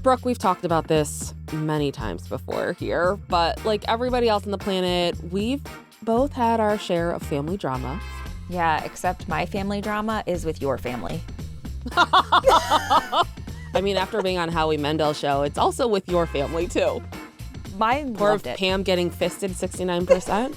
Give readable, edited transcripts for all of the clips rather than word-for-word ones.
Brooke, we've talked about this many times before here, but like everybody else on the planet, we've both had our share of family drama. Yeah, except my family drama is with your family. I mean, after being on Howie Mandel's show, it's also with your family, too. Mine loved it. Pam getting fisted 69%.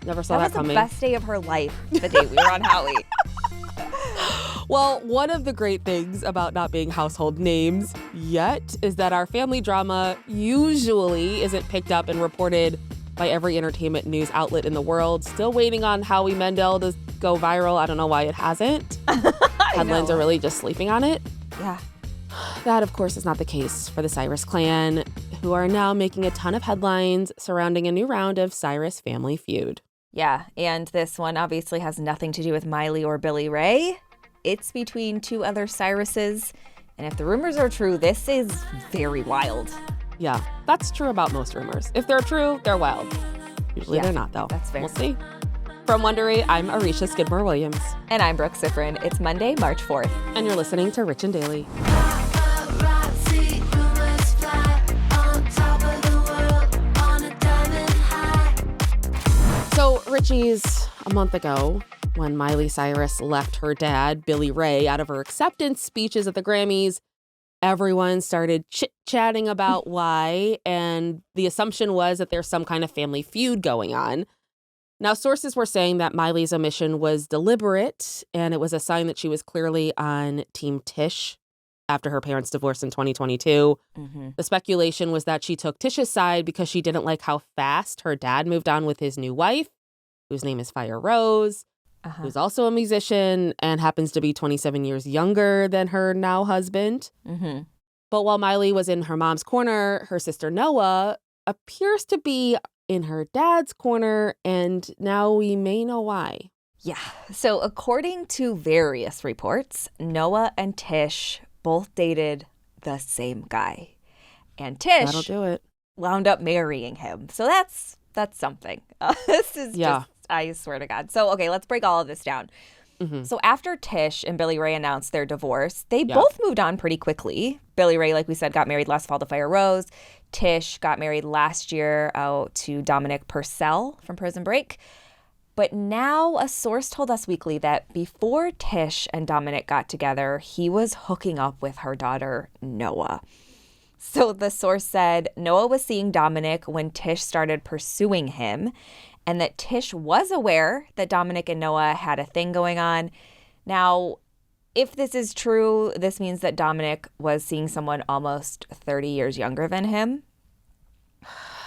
Never saw that coming. That was the best day of her life, the day we were on Howie. Well, one of the great things about not being household names yet is that our family drama usually isn't picked up and reported by every entertainment news outlet in the world. Still waiting on Howie Mandel to go viral. I don't know why it hasn't. Headlines are really just sleeping on it. Yeah. That, of course, is not the case for the Cyrus clan, who are now making a ton of headlines surrounding a new round of Cyrus Family Feud. Yeah, and this one obviously has nothing to do with Miley or Billy Ray. It's between two other Cyruses, and if the rumors are true, this is very wild. Yeah, that's true about most rumors. If they're true, they're wild. Usually they're not, though. That's fair. We'll see. From Wondery, I'm Arisha Skidmore-Williams. And I'm Brooke Sifrin. It's Monday, March 4th. And you're listening to Rich and Daily. So, Richies, a month ago, when Miley Cyrus left her dad, Billy Ray, out of her acceptance speeches at the Grammys, everyone started chit-chatting about why, and the assumption was that there's some kind of family feud going on. Now, sources were saying that Miley's omission was deliberate, and it was a sign that she was clearly on Team Tish after her parents' divorce in 2022. Mm-hmm. The speculation was that she took Tish's side because she didn't like how fast her dad moved on with his new wife, whose name is Fire Rose, who's also a musician and happens to be 27 years younger than her now husband. Mm-hmm. But while Miley was in her mom's corner, her sister Noah appears to be in her dad's corner, and now we may know why. Yeah. So according to various reports, Noah and Tish both dated the same guy. And Tish That'll do it. wound up marrying him. So that's something. This is just, I swear to God. So, okay, let's break all of this down. Mm-hmm. So after Tish and Billy Ray announced their divorce, they both moved on pretty quickly. Billy Ray, like we said, got married last fall to Fire Rose. Tish got married last year to Dominic Purcell from Prison Break. But now a source told Us Weekly that before Tish and Dominic got together, he was hooking up with her daughter, Noah. So the source said Noah was seeing Dominic when Tish started pursuing him, and that Tish was aware that Dominic and Noah had a thing going on. Now, if this is true, this means that Dominic was seeing someone almost 30 years younger than him,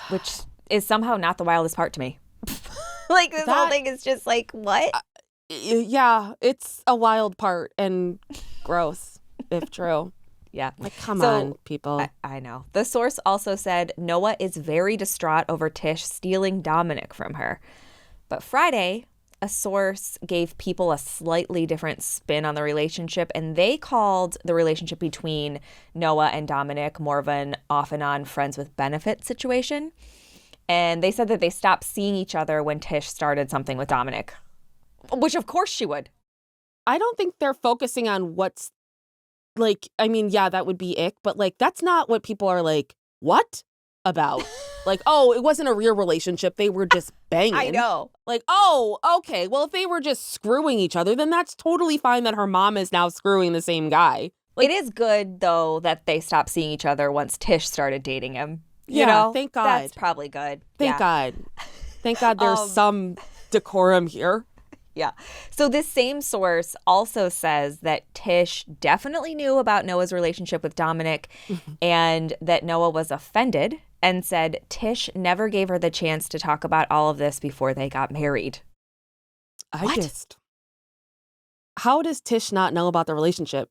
which is somehow not the wildest part to me. Like, this whole thing is just like, what? Yeah, it's a wild part and gross, if true. Yeah. Like, come on, people. I know. The source also said Noah is very distraught over Tish stealing Dominic from her. But Friday, a source gave people a slightly different spin on the relationship, and they called the relationship between Noah and Dominic more of an off and on friends with benefits situation. And they said that they stopped seeing each other when Tish started something with Dominic, which of course she would. I don't think they're focusing on what's like, I mean, yeah, that would be ick, but like, that's not what people are like, what about? Like, oh, it wasn't a real relationship. They were just banging. I know. Like, oh, okay. Well, if they were just screwing each other, then that's totally fine that her mom is now screwing the same guy. Like, it is good, though, that they stopped seeing each other once Tish started dating him. You yeah, know? Thank God. That's probably good. Thank God. Thank God there's some decorum here. Yeah. So this same source also says that Tish definitely knew about Noah's relationship with Dominic and that Noah was offended and said Tish never gave her the chance to talk about all of this before they got married. How does Tish not know about the relationship?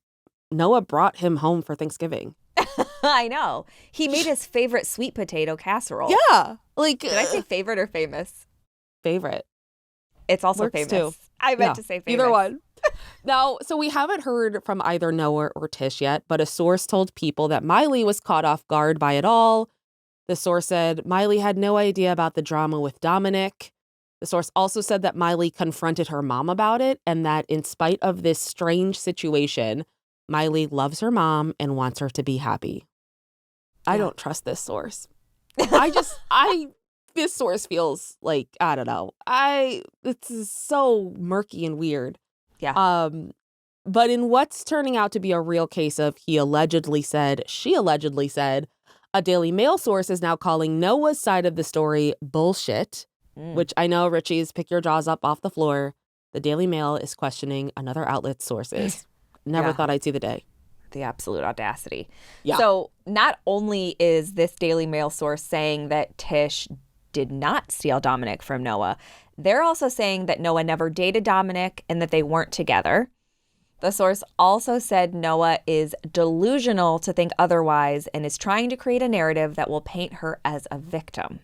Noah brought him home for Thanksgiving. I know. He made his favorite sweet potato casserole. Yeah. Like, did I say favorite or famous? Favorite. It's also Works famous. too. I meant to say famous. Either one. Now, so we haven't heard from either Noah or Tish yet, but a source told People that Miley was caught off guard by it all. The source said Miley had no idea about the drama with Dominic. The source also said that Miley confronted her mom about it and that in spite of this strange situation, Miley loves her mom and wants her to be happy. I don't trust this source. This source feels like, I don't know. It's so murky and weird. Yeah. But in what's turning out to be a real case of she allegedly said, a Daily Mail source is now calling Noah's side of the story bullshit, which I know, Richies, pick your jaws up off the floor. The Daily Mail is questioning another outlet's sources. Never thought I'd see the day. The absolute audacity. Yeah. So not only is this Daily Mail source saying that Tish did not steal Dominic from Noah, they're also saying that Noah never dated Dominic and that they weren't together. The source also said Noah is delusional to think otherwise and is trying to create a narrative that will paint her as a victim.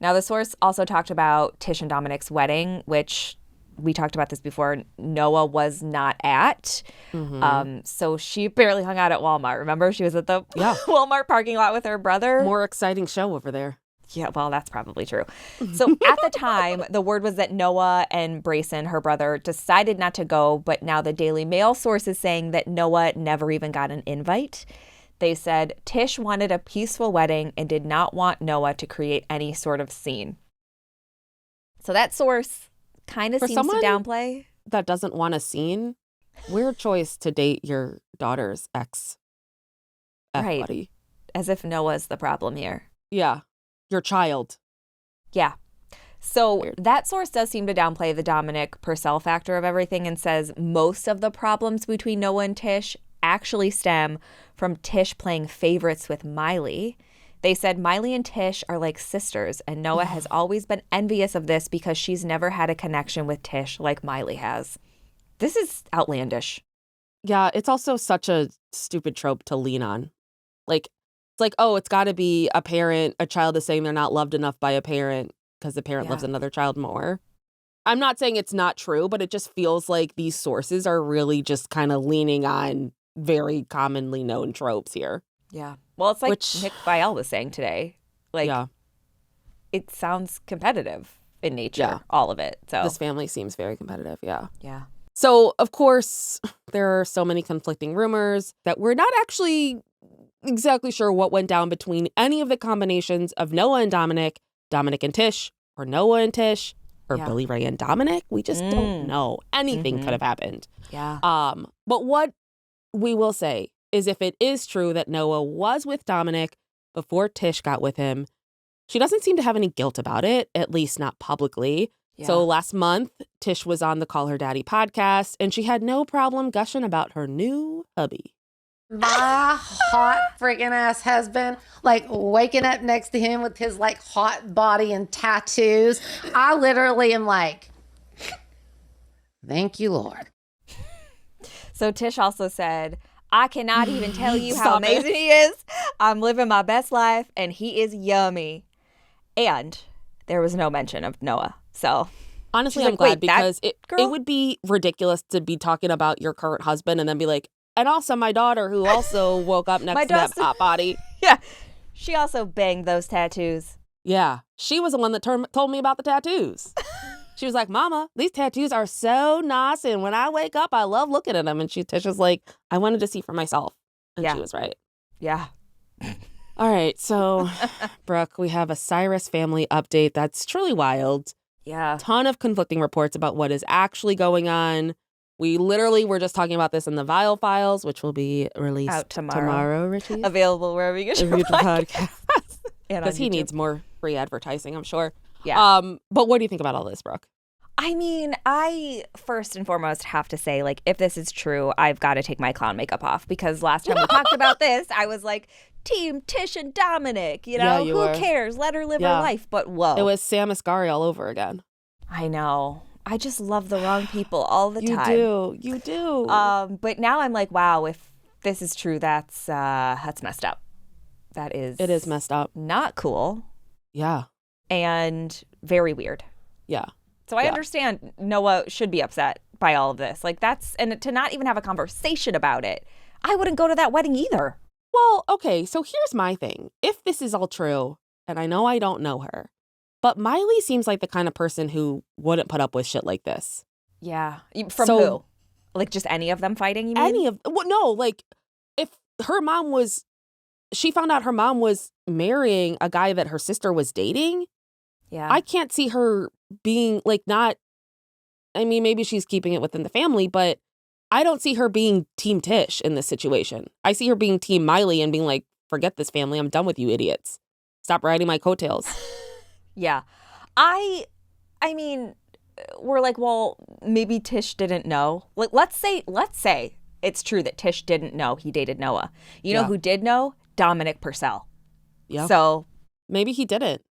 Now, the source also talked about Tish and Dominic's wedding, which we talked about this before. Noah was not at. So she barely hung out at Walmart. Remember? She was at the Walmart parking lot with her brother. More exciting show over there. Yeah, well, that's probably true. So at the time, the word was that Noah and Brayson, her brother, decided not to go. But now the Daily Mail source is saying that Noah never even got an invite. They said Tish wanted a peaceful wedding and did not want Noah to create any sort of scene. So that source kind of seems to downplay. That doesn't want a scene. Weird choice to date your daughter's ex. Right. Buddy. As if Noah's the problem here. Yeah. Your child. Yeah. So Weird. That source does seem to downplay the Dominic Purcell factor of everything and says most of the problems between Noah and Tish actually stem from Tish playing favorites with Miley. They said Miley and Tish are like sisters, and Noah has always been envious of this because she's never had a connection with Tish like Miley has. This is outlandish. Yeah, it's also such a stupid trope to lean on. Like, it's like, oh, it's got to be a child is saying they're not loved enough by a parent because the parent loves another child more. I'm not saying it's not true, but it just feels like these sources are really just kind of leaning on very commonly known tropes here. Yeah. Well, it's like Nick Viall was saying today. Like, it sounds competitive in nature, all of it. So this family seems very competitive, Yeah. So, of course, there are so many conflicting rumors that we're not actually exactly sure what went down between any of the combinations of Noah and Dominic, Dominic and Tish, or Noah and Tish, or Billy Ray and Dominic. We just don't know. Anything could have happened. Yeah. But what we will say is if it is true that Noah was with Dominic before Tish got with him, she doesn't seem to have any guilt about it, at least not publicly. Yeah. So last month, Tish was on the Call Her Daddy podcast, and she had no problem gushing about her new hubby. My hot freaking ass husband, like waking up next to him with his like hot body and tattoos. I literally am like, thank you, Lord. So Tish also said, I cannot even tell you how amazing he is. I'm living my best life and he is yummy. And there was no mention of Noah. So honestly, I'm glad because it would be ridiculous to be talking about your current husband and then be like, and also my daughter who also woke up next to that hot body. Yeah. She also banged those tattoos. Yeah. She was the one that told me about the tattoos. She was like, Mama, these tattoos are so nice. And when I wake up, I love looking at them. And Tish was like, I wanted to see for myself. And she was right. Yeah. All right. So, Brooke, we have a Cyrus family update that's truly wild. Yeah. Ton of conflicting reports about what is actually going on. We literally were just talking about this in the Viall Files, which will be released out tomorrow, Richies. Available wherever you get your podcast. Because he needs more free advertising, I'm sure. Yeah. But what do you think about all this, Brooke? I mean, I first and foremost have to say, like, if this is true, I've got to take my clown makeup off because last time we talked about this, I was like, Team Tish and Dominic, you know, who cares? Let her live her life. But whoa. It was Sam Asghari all over again. I know. I just love the wrong people all the time. You do. But now I'm like, wow, if this is true, that's messed up. It is messed up. Not cool. Yeah. And very weird. Yeah. So I understand Noah should be upset by all of this. Like and to not even have a conversation about it. I wouldn't go to that wedding either. Well, okay, so here's my thing. If this is all true, and I know I don't know her, but Miley seems like the kind of person who wouldn't put up with shit like this. Yeah. From who? Like just any of them fighting, you mean? No, like if her mom was, she found out her mom was marrying a guy that her sister was dating. Yeah. I can't see her being like not, I mean, maybe she's keeping it within the family, but I don't see her being Team Tish in this situation. I see her being Team Miley and being like, forget this family. I'm done with you idiots. Stop riding my coattails. Yeah. I mean, we're like, well, maybe Tish didn't know. Like, let's say it's true that Tish didn't know he dated Noah. You know who did know? Dominic Purcell. Yeah. So maybe he didn't.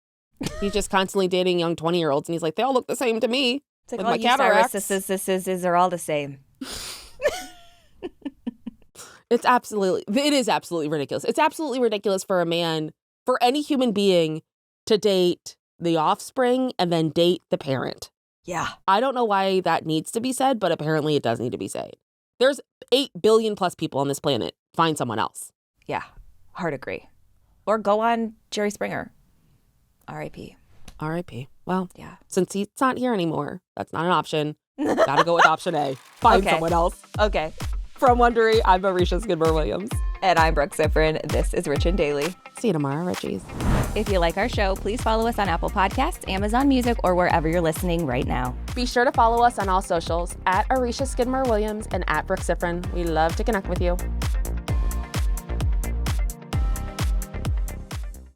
He's just constantly dating young 20-year-olds, and he's like, they all look the same to me. It's like, with all my you cataracts. Cyruses are all the same. It is absolutely ridiculous. It's absolutely ridiculous for a man, for any human being, to date the offspring and then date the parent. Yeah. I don't know why that needs to be said, but apparently it does need to be said. There's 8 billion plus people on this planet. Find someone else. Yeah. Hard agree. Or go on Jerry Springer. R.I.P. R.I.P. Well, yeah. Since he's not here anymore, that's not an option. Gotta go with option A. Find someone else. Okay. From Wondery, I'm Marisha Skidmore-Williams. And I'm Brooke Sifrin. This is Rich and Daily. See you tomorrow, Richies. If you like our show, please follow us on Apple Podcasts, Amazon Music, or wherever you're listening right now. Be sure to follow us on all socials at Arisha Skidmore-Williams and at Brooke Sifrin. We love to connect with you.